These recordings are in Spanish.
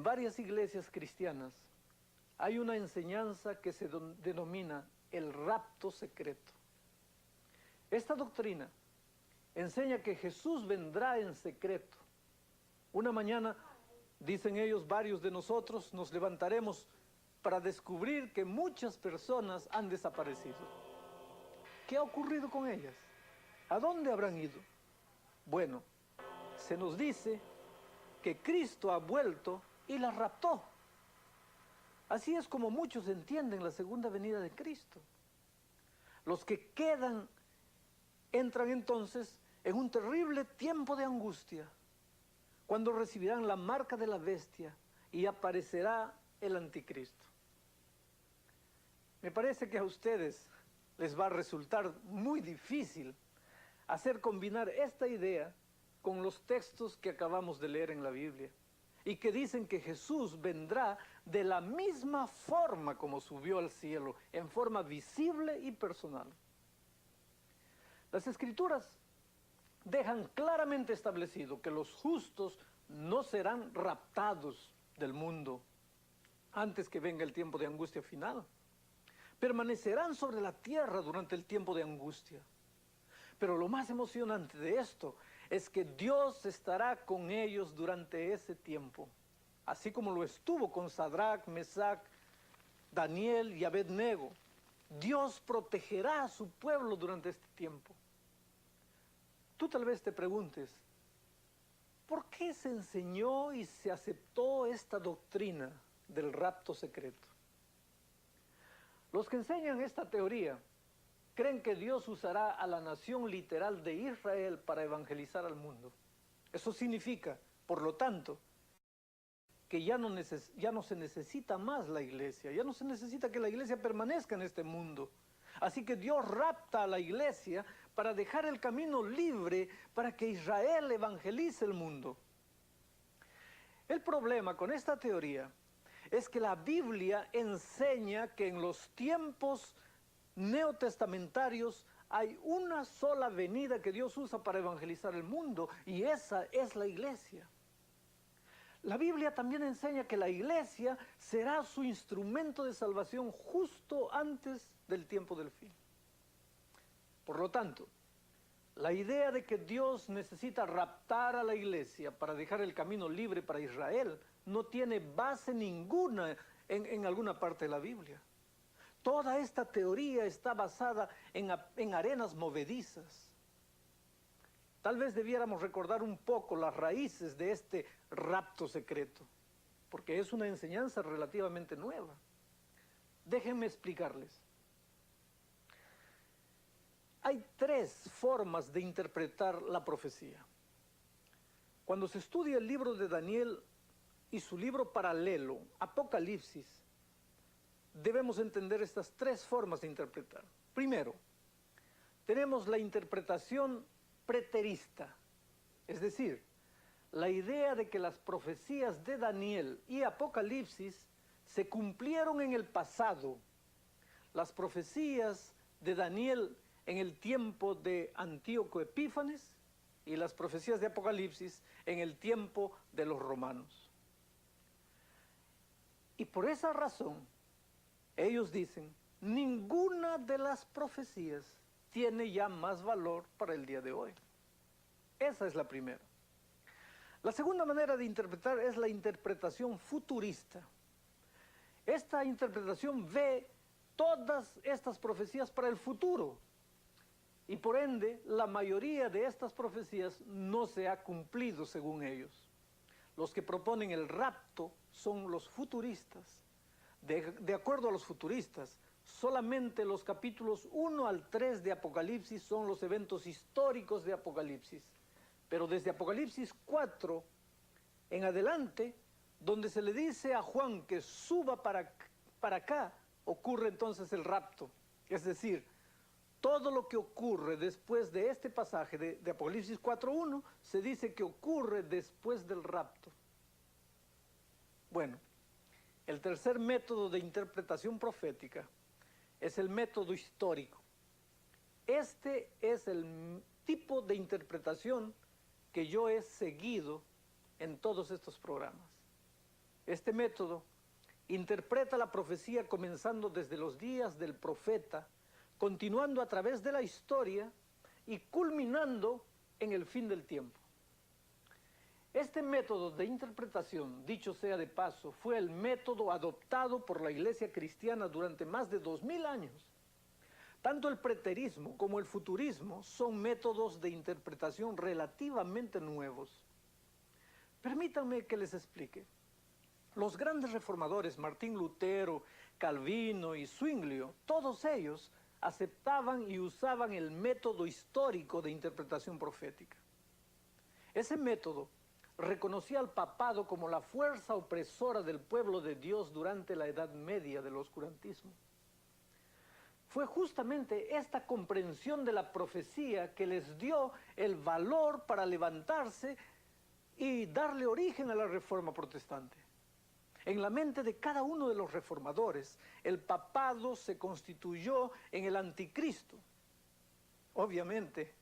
varias iglesias cristianas hay una enseñanza que se denomina el rapto secreto. Esta doctrina enseña que Jesús vendrá en secreto. Una mañana, dicen ellos, varios de nosotros nos levantaremos para descubrir que muchas personas han desaparecido. ¿Qué ha ocurrido con ellas? ¿A dónde habrán ido? Bueno, se nos dice que Cristo ha vuelto y las raptó. Así es como muchos entienden la segunda venida de Cristo. Los que quedan entran entonces en un terrible tiempo de angustia, cuando recibirán la marca de la bestia y aparecerá el anticristo. Me parece que a ustedes les va a resultar muy difícil hacer combinar esta idea con los textos que acabamos de leer en la Biblia y que dicen que Jesús vendrá de la misma forma como subió al cielo, en forma visible y personal. Las Escrituras dejan claramente establecido que los justos no serán raptados del mundo antes que venga el tiempo de angustia final. Permanecerán sobre la tierra durante el tiempo de angustia. Pero lo más emocionante de esto es que Dios estará con ellos durante ese tiempo, así como lo estuvo con Sadrach, Mesach, Daniel y Abed-nego. Dios protegerá a su pueblo durante este tiempo. Tú tal vez te preguntes, ¿por qué se enseñó y se aceptó esta doctrina del rapto secreto? Los que enseñan esta teoría creen que Dios usará a la nación literal de Israel para evangelizar al mundo. Eso significa, por lo tanto, que ya no se necesita más la iglesia, ya no se necesita que la iglesia permanezca en este mundo. Así que Dios rapta a la iglesia para dejar el camino libre para que Israel evangelice el mundo. El problema con esta teoría es que la Biblia enseña que en los tiempos neotestamentarios hay una sola venida que Dios usa para evangelizar el mundo, y esa es la iglesia. La Biblia también enseña que la iglesia será su instrumento de salvación justo antes del tiempo del fin. Por lo tanto, la idea de que Dios necesita raptar a la iglesia para dejar el camino libre para Israel no tiene base ninguna en alguna parte de la Biblia. Toda esta teoría está basada en arenas movedizas. Tal vez debiéramos recordar un poco las raíces de este rapto secreto, porque es una enseñanza relativamente nueva. Déjenme explicarles. Hay tres formas de interpretar la profecía. Cuando se estudia el libro de Daniel y su libro paralelo, Apocalipsis, debemos entender estas tres formas de interpretar. Primero, tenemos la interpretación preterista, es decir, la idea de que las profecías de Daniel y Apocalipsis se cumplieron en el pasado. Las profecías de Daniel en el tiempo de Antíoco Epífanes y las profecías de Apocalipsis en el tiempo de los romanos. Y por esa razón, ellos dicen, ninguna de las profecías tiene ya más valor para el día de hoy. Esa es la primera. La segunda manera de interpretar es la interpretación futurista. Esta interpretación ve todas estas profecías para el futuro, y por ende la mayoría de estas profecías no se ha cumplido según ellos. Los que proponen el rapto son los futuristas. De acuerdo a los futuristas, solamente los capítulos 1 al 3 de Apocalipsis son los eventos históricos de Apocalipsis. Pero desde Apocalipsis 4 en adelante, donde se le dice a Juan que suba para acá, ocurre entonces el rapto. Es decir, todo lo que ocurre después de este pasaje de Apocalipsis 4:1 se dice que ocurre después del rapto. Bueno, el tercer método de interpretación profética es el método histórico. Este es el tipo de interpretación que yo he seguido en todos estos programas. Este método interpreta la profecía comenzando desde los días del profeta, continuando a través de la historia y culminando en el fin del tiempo. Este método de interpretación, dicho sea de paso, fue el método adoptado por la Iglesia cristiana durante más de 2000 años. Tanto el preterismo como el futurismo son métodos de interpretación relativamente nuevos. Permítanme que les explique. Los grandes reformadores, Martín Lutero, Calvino y Zwinglio, todos ellos aceptaban y usaban el método histórico de interpretación profética. Ese método reconocía al papado como la fuerza opresora del pueblo de Dios durante la Edad Media del oscurantismo. Fue justamente esta comprensión de la profecía que les dio el valor para levantarse y darle origen a la Reforma Protestante. En la mente de cada uno de los reformadores, el papado se constituyó en el anticristo. Obviamente,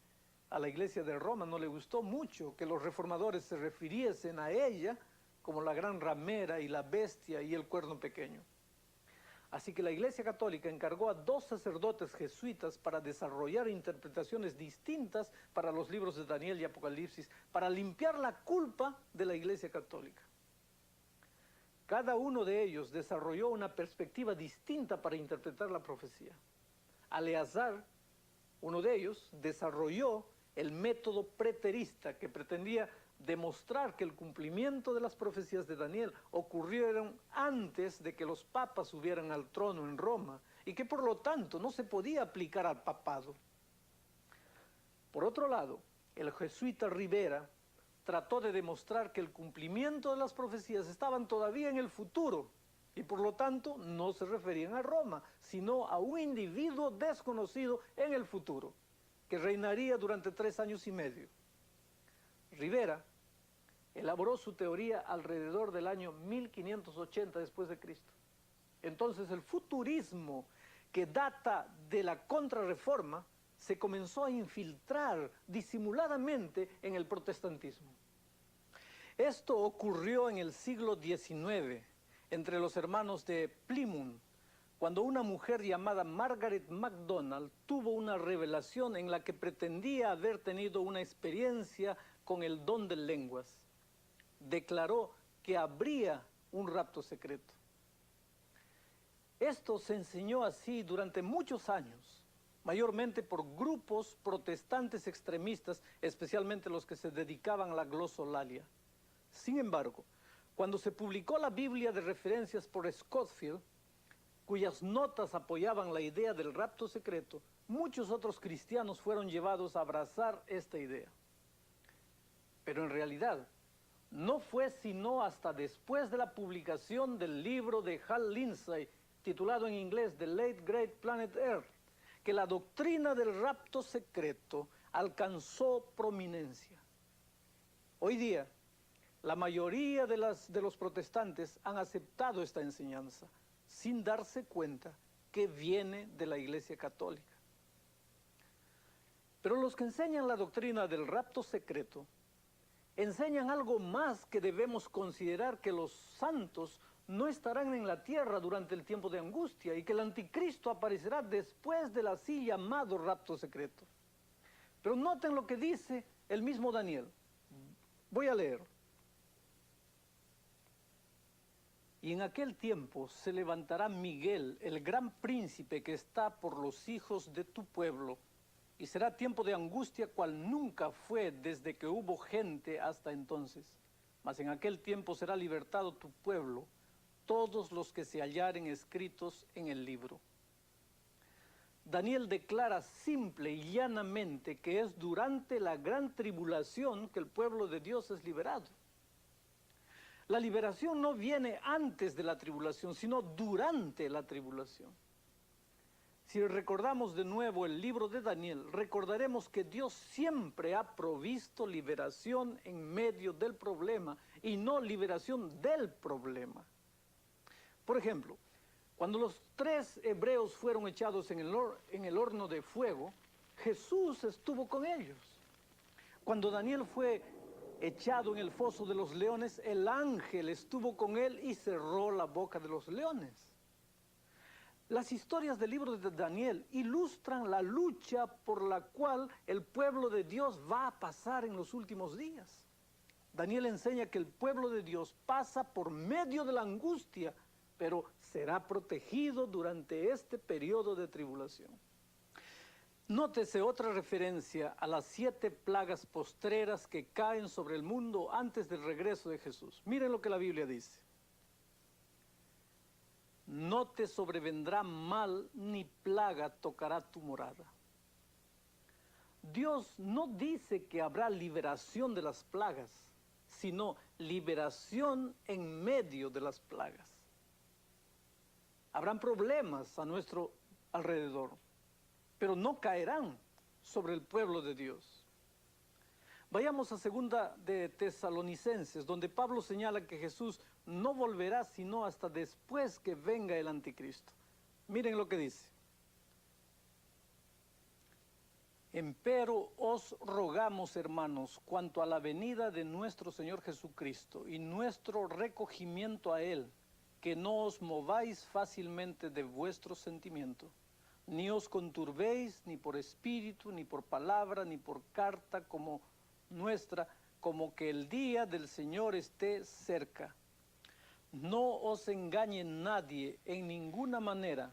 a la Iglesia de Roma no le gustó mucho que los reformadores se refiriesen a ella como la gran ramera y la bestia y el cuerno pequeño. Así que la Iglesia Católica encargó a 2 sacerdotes jesuitas para desarrollar interpretaciones distintas para los libros de Daniel y Apocalipsis, para limpiar la culpa de la Iglesia Católica. Cada uno de ellos desarrolló una perspectiva distinta para interpretar la profecía. Eleazar, uno de ellos, desarrolló el método preterista que pretendía demostrar que el cumplimiento de las profecías de Daniel ocurrieron antes de que los papas subieran al trono en Roma y que por lo tanto no se podía aplicar al papado. Por otro lado, el jesuita Rivera trató de demostrar que el cumplimiento de las profecías estaban todavía en el futuro y por lo tanto no se referían a Roma, sino a un individuo desconocido en el futuro, que reinaría durante 3 años y medio. Rivera elaboró su teoría alrededor del año 1580 después de Cristo. Entonces el futurismo, que data de la Contrarreforma, se comenzó a infiltrar disimuladamente en el protestantismo. Esto ocurrió en el siglo XIX, entre los hermanos de Plymouth, cuando una mujer llamada Margaret MacDonald tuvo una revelación en la que pretendía haber tenido una experiencia con el don de lenguas. Declaró que habría un rapto secreto. Esto se enseñó así durante muchos años, mayormente por grupos protestantes extremistas, especialmente los que se dedicaban a la glosolalia. Sin embargo, cuando se publicó la Biblia de referencias por Scofield, cuyas notas apoyaban la idea del rapto secreto, muchos otros cristianos fueron llevados a abrazar esta idea. Pero en realidad, no fue sino hasta después de la publicación del libro de Hal Lindsey, titulado en inglés The Late Great Planet Earth, que la doctrina del rapto secreto alcanzó prominencia. Hoy día, la mayoría de los protestantes han aceptado esta enseñanza, sin darse cuenta que viene de la Iglesia Católica. Pero los que enseñan la doctrina del rapto secreto enseñan algo más, que debemos considerar que los santos no estarán en la tierra durante el tiempo de angustia y que el anticristo aparecerá después del así llamado rapto secreto. Pero noten lo que dice el mismo Daniel. Voy a leer. Y en aquel tiempo se levantará Miguel, el gran príncipe que está por los hijos de tu pueblo, y será tiempo de angustia cual nunca fue desde que hubo gente hasta entonces. Mas en aquel tiempo será libertado tu pueblo, todos los que se hallaren escritos en el libro. Daniel declara simple y llanamente que es durante la gran tribulación que el pueblo de Dios es liberado. La liberación no viene antes de la tribulación, sino durante la tribulación. Si recordamos de nuevo el libro de Daniel, recordaremos que Dios siempre ha provisto liberación en medio del problema y no liberación del problema. Por ejemplo, cuando los 3 hebreos fueron echados en el horno de fuego, Jesús estuvo con ellos. Cuando Daniel fue echado en el foso de los leones, el ángel estuvo con él y cerró la boca de los leones. Las historias del libro de Daniel ilustran la lucha por la cual el pueblo de Dios va a pasar en los últimos días. Daniel enseña que el pueblo de Dios pasa por medio de la angustia, pero será protegido durante este periodo de tribulación. Nótese otra referencia a las 7 plagas postreras que caen sobre el mundo antes del regreso de Jesús. Miren lo que la Biblia dice. No te sobrevendrá mal ni plaga tocará tu morada. Dios no dice que habrá liberación de las plagas, sino liberación en medio de las plagas. Habrán problemas a nuestro alrededor, pero no caerán sobre el pueblo de Dios. Vayamos a 2 de Tesalonicenses, donde Pablo señala que Jesús no volverá sino hasta después que venga el anticristo. Miren lo que dice. Empero os rogamos, hermanos, cuanto a la venida de nuestro Señor Jesucristo y nuestro recogimiento a Él, que no os mováis fácilmente de vuestro sentimiento, ni os conturbéis ni por espíritu, ni por palabra, ni por carta como nuestra, como que el día del Señor esté cerca. No os engañe nadie en ninguna manera,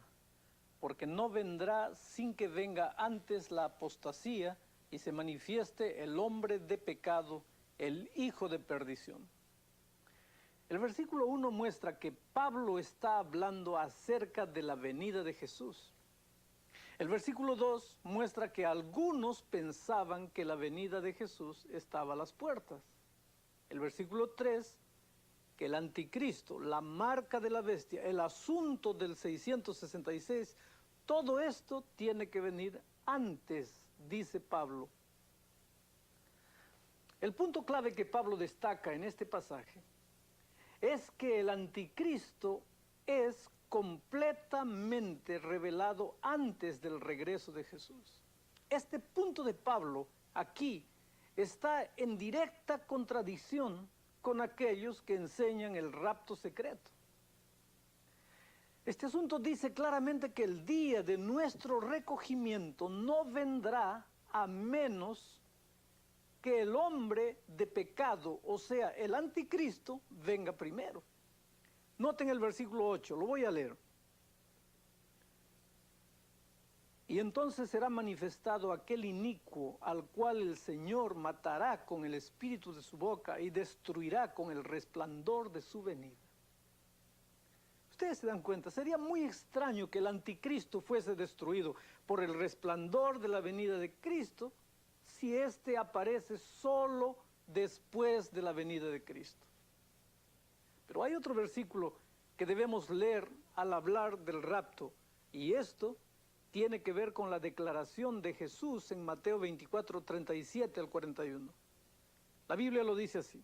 porque no vendrá sin que venga antes la apostasía y se manifieste el hombre de pecado, el hijo de perdición. El versículo 1 muestra que Pablo está hablando acerca de la venida de Jesús. El versículo 2 muestra que algunos pensaban que la venida de Jesús estaba a las puertas. El versículo 3, que el anticristo, la marca de la bestia, el asunto del 666, todo esto tiene que venir antes, dice Pablo. El punto clave que Pablo destaca en este pasaje es que el anticristo es completamente revelado antes del regreso de Jesús. Este punto de Pablo aquí está en directa contradicción con aquellos que enseñan el rapto secreto. Este asunto dice claramente que el día de nuestro recogimiento no vendrá a menos que el hombre de pecado, o sea, el anticristo, venga primero. Noten el versículo 8, lo voy a leer. Y entonces será manifestado aquel inicuo al cual el Señor matará con el espíritu de su boca y destruirá con el resplandor de su venida. Ustedes se dan cuenta, sería muy extraño que el anticristo fuese destruido por el resplandor de la venida de Cristo si éste aparece solo después de la venida de Cristo. Pero hay otro versículo que debemos leer al hablar del rapto, y esto tiene que ver con la declaración de Jesús en Mateo 24, 37 al 41. La Biblia lo dice así.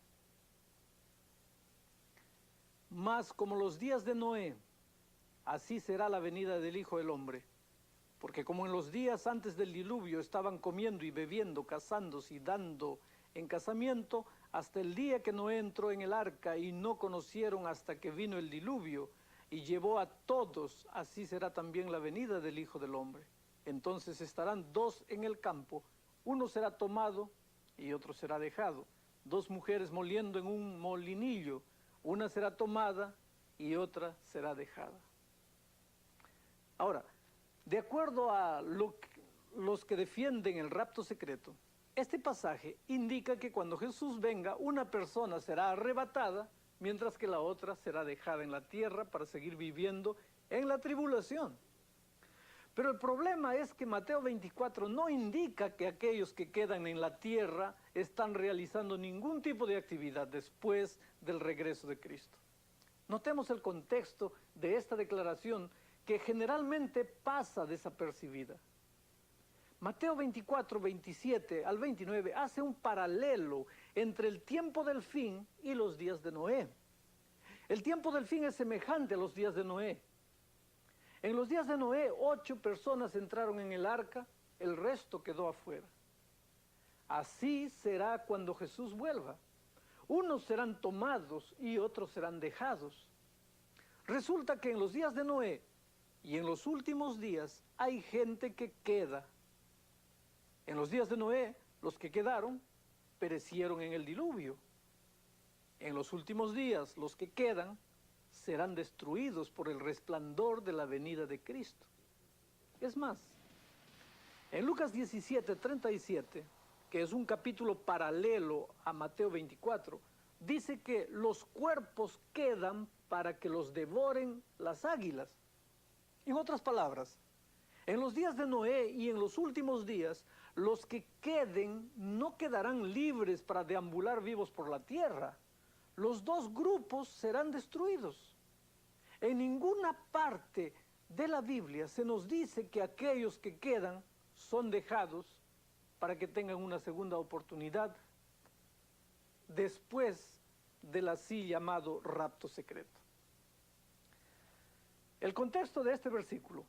Mas como los días de Noé, así será la venida del Hijo del Hombre. Porque como en los días antes del diluvio estaban comiendo y bebiendo, casándose y dando en casamiento, hasta el día que Noé entró en el arca y no conocieron hasta que vino el diluvio y llevó a todos, así será también la venida del Hijo del Hombre. Entonces estarán 2 en el campo, uno será tomado y otro será dejado. 2 mujeres moliendo en un molinillo, una será tomada y otra será dejada. Ahora, de acuerdo a los que defienden el rapto secreto, este pasaje indica que cuando Jesús venga, una persona será arrebatada, mientras que la otra será dejada en la tierra para seguir viviendo en la tribulación. Pero el problema es que Mateo 24 no indica que aquellos que quedan en la tierra están realizando ningún tipo de actividad después del regreso de Cristo. Notemos el contexto de esta declaración que generalmente pasa desapercibida. Mateo 24, 27 al 29 hace un paralelo entre el tiempo del fin y los días de Noé. El tiempo del fin es semejante a los días de Noé. En los días de Noé, 8 personas entraron en el arca, el resto quedó afuera. Así será cuando Jesús vuelva. Unos serán tomados y otros serán dejados. Resulta que en los días de Noé y en los últimos días hay gente que queda. En los días de Noé, los que quedaron perecieron en el diluvio. En los últimos días, los que quedan serán destruidos por el resplandor de la venida de Cristo. Es más, en Lucas 17:37, que es un capítulo paralelo a Mateo 24, dice que los cuerpos quedan para que los devoren las águilas. En otras palabras, en los días de Noé y en los últimos días, los que queden no quedarán libres para deambular vivos por la tierra. Los dos grupos serán destruidos. En ninguna parte de la Biblia se nos dice que aquellos que quedan son dejados para que tengan una segunda oportunidad después del así llamado rapto secreto. El contexto de este versículo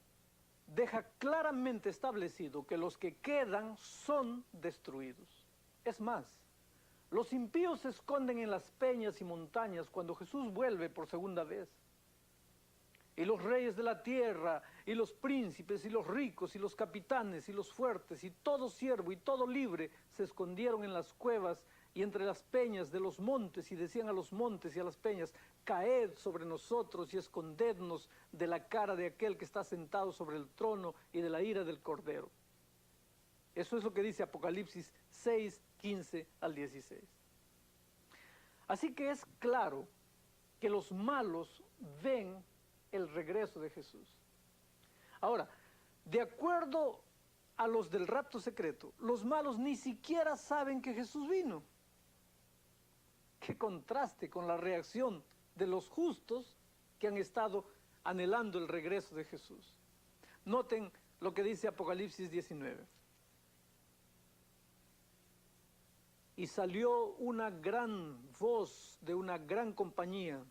deja claramente establecido que los que quedan son destruidos. Es más, los impíos se esconden en las peñas y montañas cuando Jesús vuelve por segunda vez. Y los reyes de la tierra, y los príncipes, y los ricos, y los capitanes, y los fuertes, y todo siervo, y todo libre, se escondieron en las cuevas y entre las peñas de los montes, y decían a los montes y a las peñas: caed sobre nosotros y escondednos de la cara de aquel que está sentado sobre el trono y de la ira del Cordero. Eso es lo que dice Apocalipsis 6, 15 al 16. Así que es claro que los malos ven el regreso de Jesús. Ahora, de acuerdo a los del rapto secreto, los malos ni siquiera saben que Jesús vino. Qué contraste con la reacción de los justos que han estado anhelando el regreso de Jesús. Noten lo que dice Apocalipsis 19. Y salió una gran voz de una gran compañía,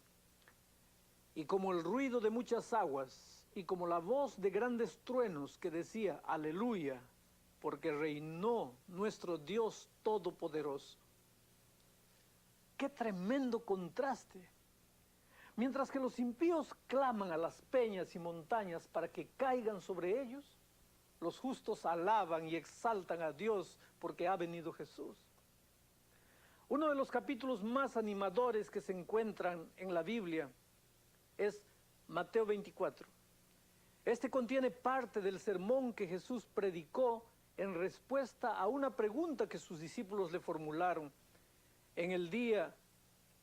y como el ruido de muchas aguas, y como la voz de grandes truenos que decía: aleluya, porque reinó nuestro Dios Todopoderoso. ¡Qué tremendo contraste! Mientras que los impíos claman a las peñas y montañas para que caigan sobre ellos, los justos alaban y exaltan a Dios porque ha venido Jesús. Uno de los capítulos más animadores que se encuentran en la Biblia es Mateo 24. Este contiene parte del sermón que Jesús predicó en respuesta a una pregunta que sus discípulos le formularon en el día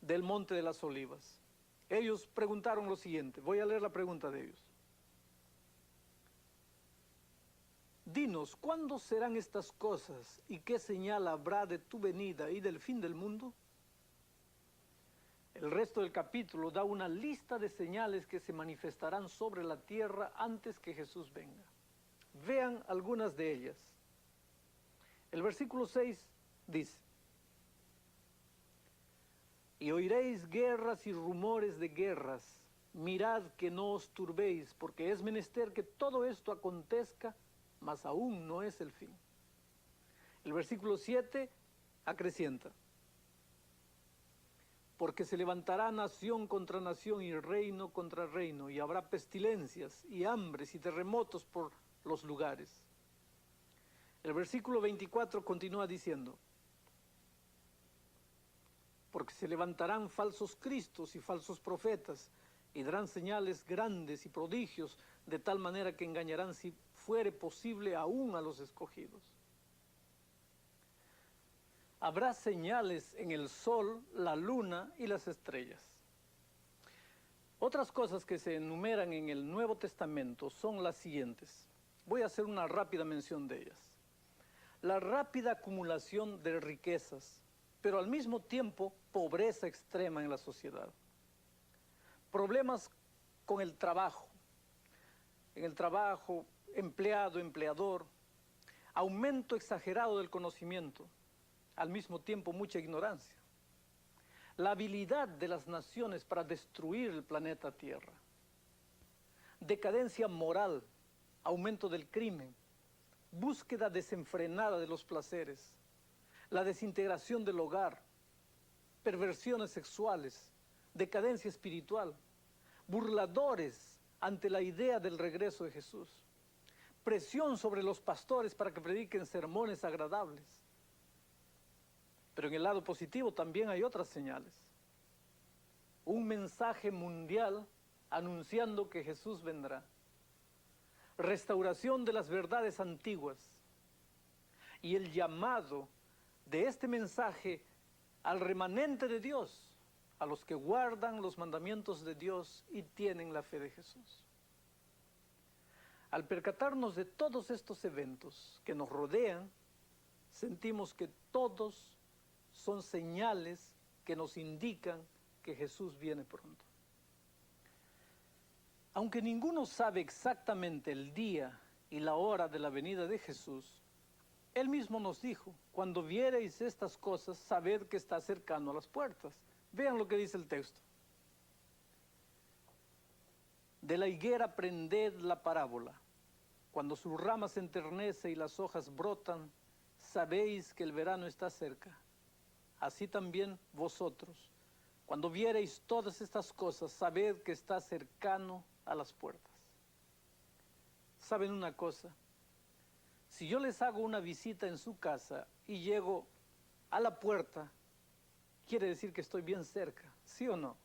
del Monte de las Olivas. Ellos preguntaron lo siguiente, voy a leer la pregunta de ellos. Dinos, ¿cuándo serán estas cosas y qué señal habrá de tu venida y del fin del mundo? El resto del capítulo da una lista de señales que se manifestarán sobre la tierra antes que Jesús venga. Vean algunas de ellas. El versículo 6 dice: y oiréis guerras y rumores de guerras. Mirad que no os turbéis, porque es menester que todo esto acontezca, mas aún no es el fin. El versículo 7 acrecienta: porque se levantará nación contra nación y reino contra reino, y habrá pestilencias y hambres y terremotos por los lugares. El versículo 24 continúa diciendo: porque se levantarán falsos cristos y falsos profetas, y darán señales grandes y prodigios, de tal manera que engañarán, si fuere posible, aún a los escogidos. Habrá señales en el sol, la luna y las estrellas. Otras cosas que se enumeran en el Nuevo Testamento son las siguientes. Voy a hacer una rápida mención de ellas. La rápida acumulación de riquezas, pero al mismo tiempo pobreza extrema en la sociedad. Problemas con el trabajo, en el trabajo, empleado, empleador, aumento exagerado del conocimiento, al mismo tiempo mucha ignorancia. La habilidad de las naciones para destruir el planeta Tierra. Decadencia moral, aumento del crimen, búsqueda desenfrenada de los placeres, la desintegración del hogar, perversiones sexuales, decadencia espiritual, burladores ante la idea del regreso de Jesús, presión sobre los pastores para que prediquen sermones agradables. Pero en el lado positivo también hay otras señales. Un mensaje mundial anunciando que Jesús vendrá. Restauración de las verdades antiguas. Y el llamado de este mensaje al remanente de Dios, a los que guardan los mandamientos de Dios y tienen la fe de Jesús. Al percatarnos de todos estos eventos que nos rodean, sentimos que todos son señales que nos indican que Jesús viene pronto. Aunque ninguno sabe exactamente el día y la hora de la venida de Jesús, Él mismo nos dijo: cuando viereis estas cosas, sabed que está cercano a las puertas. Vean lo que dice el texto. De la higuera aprended la parábola. Cuando su rama se enternece y las hojas brotan, sabéis que el verano está cerca. Así también vosotros, cuando viereis todas estas cosas, sabed que está cercano a las puertas. ¿Saben una cosa? Si yo les hago una visita en su casa y llego a la puerta, quiere decir que estoy bien cerca, ¿sí o no?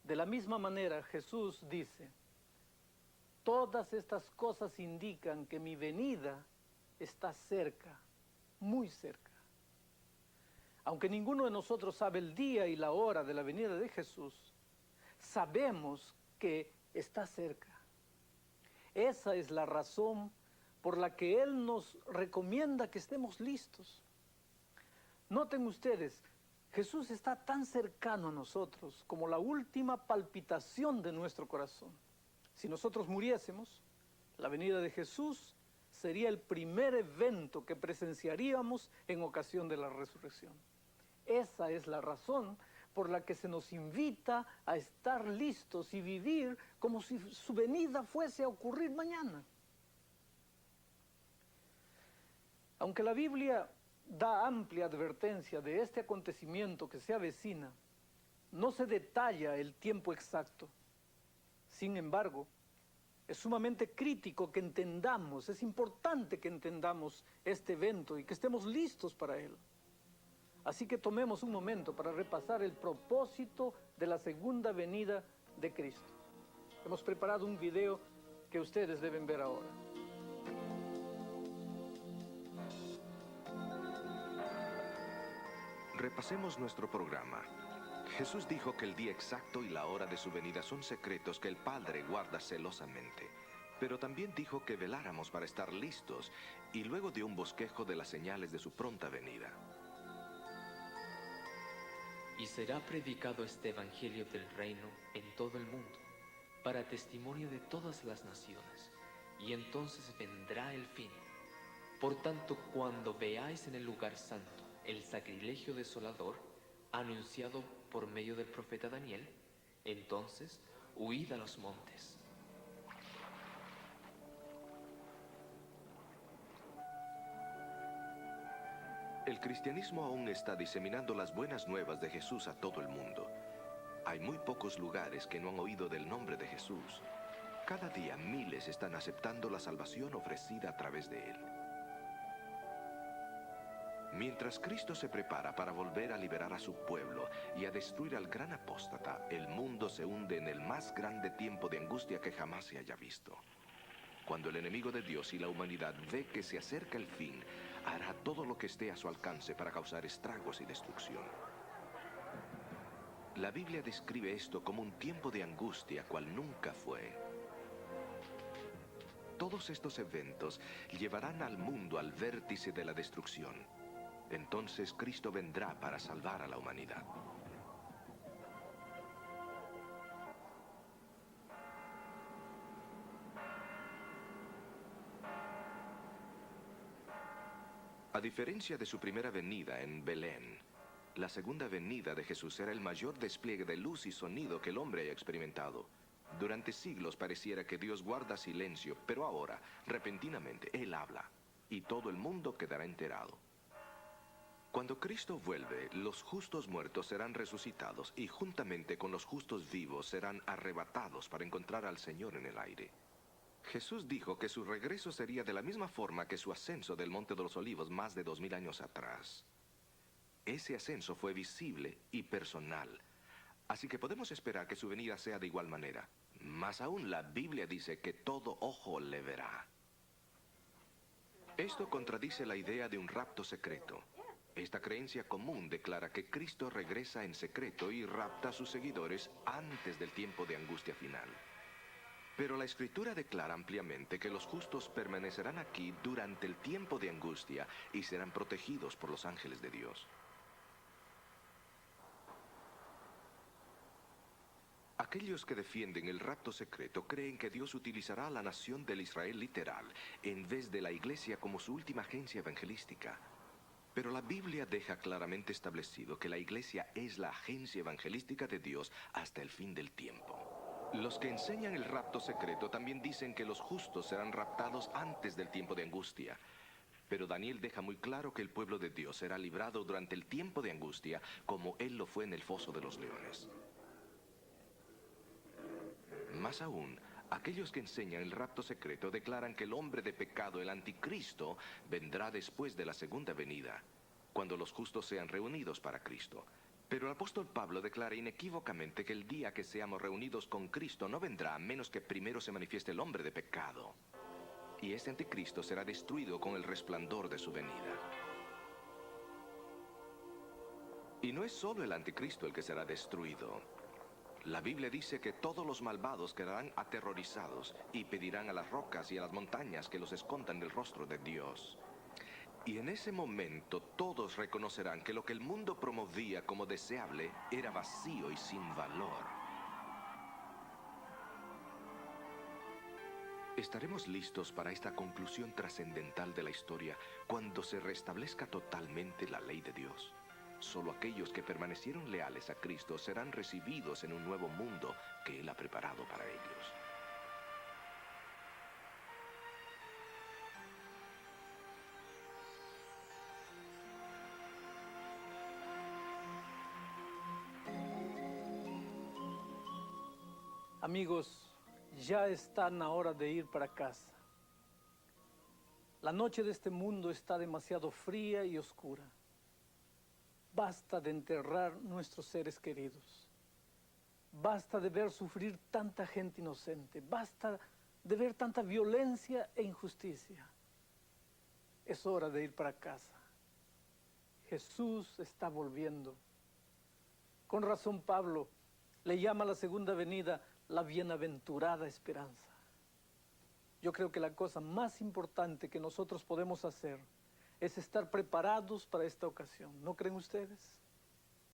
De la misma manera, Jesús dice: todas estas cosas indican que mi venida está cerca, muy cerca. Aunque ninguno de nosotros sabe el día y la hora de la venida de Jesús, sabemos que está cerca. Esa es la razón por la que Él nos recomienda que estemos listos. Noten ustedes, Jesús está tan cercano a nosotros como la última palpitación de nuestro corazón. Si nosotros muriésemos, la venida de Jesús sería el primer evento que presenciaríamos en ocasión de la resurrección. Esa es la razón por la que se nos invita a estar listos y vivir como si su venida fuese a ocurrir mañana. Aunque la Biblia da amplia advertencia de este acontecimiento que se avecina, no se detalla el tiempo exacto. Sin embargo, es sumamente crítico que entendamos, es importante que entendamos este evento y que estemos listos para él. Así que tomemos un momento para repasar el propósito de la segunda venida de Cristo. Hemos preparado un video que ustedes deben ver ahora. Repasemos nuestro programa. Jesús dijo que el día exacto y la hora de su venida son secretos que el Padre guarda celosamente. Pero también dijo que veláramos para estar listos y luego dio un bosquejo de las señales de su pronta venida. Y será predicado este evangelio del reino en todo el mundo, para testimonio de todas las naciones, y entonces vendrá el fin. Por tanto, cuando veáis en el lugar santo el sacrilegio desolador, anunciado por medio del profeta Daniel, entonces huid a los montes. El cristianismo aún está diseminando las buenas nuevas de Jesús a todo el mundo. Hay muy pocos lugares que no han oído del nombre de Jesús. Cada día miles están aceptando la salvación ofrecida a través de él. Mientras Cristo se prepara para volver a liberar a su pueblo y a destruir al gran apóstata, el mundo se hunde en el más grande tiempo de angustia que jamás se haya visto. Cuando el enemigo de Dios y la humanidad ve que se acerca el fin, hará todo lo que esté a su alcance para causar estragos y destrucción. La Biblia describe esto como un tiempo de angustia cual nunca fue. Todos estos eventos llevarán al mundo al vértice de la destrucción. Entonces Cristo vendrá para salvar a la humanidad. A diferencia de su primera venida en Belén, la segunda venida de Jesús será el mayor despliegue de luz y sonido que el hombre haya experimentado. Durante siglos pareciera que Dios guarda silencio, pero ahora, repentinamente, Él habla, y todo el mundo quedará enterado. Cuando Cristo vuelve, los justos muertos serán resucitados y juntamente con los justos vivos serán arrebatados para encontrar al Señor en el aire. Jesús dijo que su regreso sería de la misma forma que su ascenso del Monte de los Olivos más de 2000 años atrás. Ese ascenso fue visible y personal, así que podemos esperar que su venida sea de igual manera. Más aún, la Biblia dice que todo ojo le verá. Esto contradice la idea de un rapto secreto. Esta creencia común declara que Cristo regresa en secreto y rapta a sus seguidores antes del tiempo de angustia final. Pero la Escritura declara ampliamente que los justos permanecerán aquí durante el tiempo de angustia y serán protegidos por los ángeles de Dios. Aquellos que defienden el rapto secreto creen que Dios utilizará a la nación del Israel literal en vez de la iglesia como su última agencia evangelística. Pero la Biblia deja claramente establecido que la iglesia es la agencia evangelística de Dios hasta el fin del tiempo. Los que enseñan el rapto secreto también dicen que los justos serán raptados antes del tiempo de angustia. Pero Daniel deja muy claro que el pueblo de Dios será librado durante el tiempo de angustia, como él lo fue en el foso de los leones. Más aún, aquellos que enseñan el rapto secreto declaran que el hombre de pecado, el anticristo, vendrá después de la segunda venida, cuando los justos sean reunidos para Cristo. Pero el apóstol Pablo declara inequívocamente que el día que seamos reunidos con Cristo no vendrá a menos que primero se manifieste el hombre de pecado. Y este anticristo será destruido con el resplandor de su venida. Y no es solo el anticristo el que será destruido. La Biblia dice que todos los malvados quedarán aterrorizados y pedirán a las rocas y a las montañas que los escondan del rostro de Dios. Y en ese momento todos reconocerán que lo que el mundo promovía como deseable era vacío y sin valor. Estaremos listos para esta conclusión trascendental de la historia cuando se restablezca totalmente la ley de Dios. Solo aquellos que permanecieron leales a Cristo serán recibidos en un nuevo mundo que Él ha preparado para ellos. Amigos, ya están a hora de ir para casa. La noche de este mundo está demasiado fría y oscura. Basta de enterrar nuestros seres queridos. Basta de ver sufrir tanta gente inocente. Basta de ver tanta violencia e injusticia. Es hora de ir para casa. Jesús está volviendo. Con razón Pablo le llama a la segunda venida la bienaventurada esperanza. Yo creo que la cosa más importante que nosotros podemos hacer es estar preparados para esta ocasión. ¿No creen ustedes?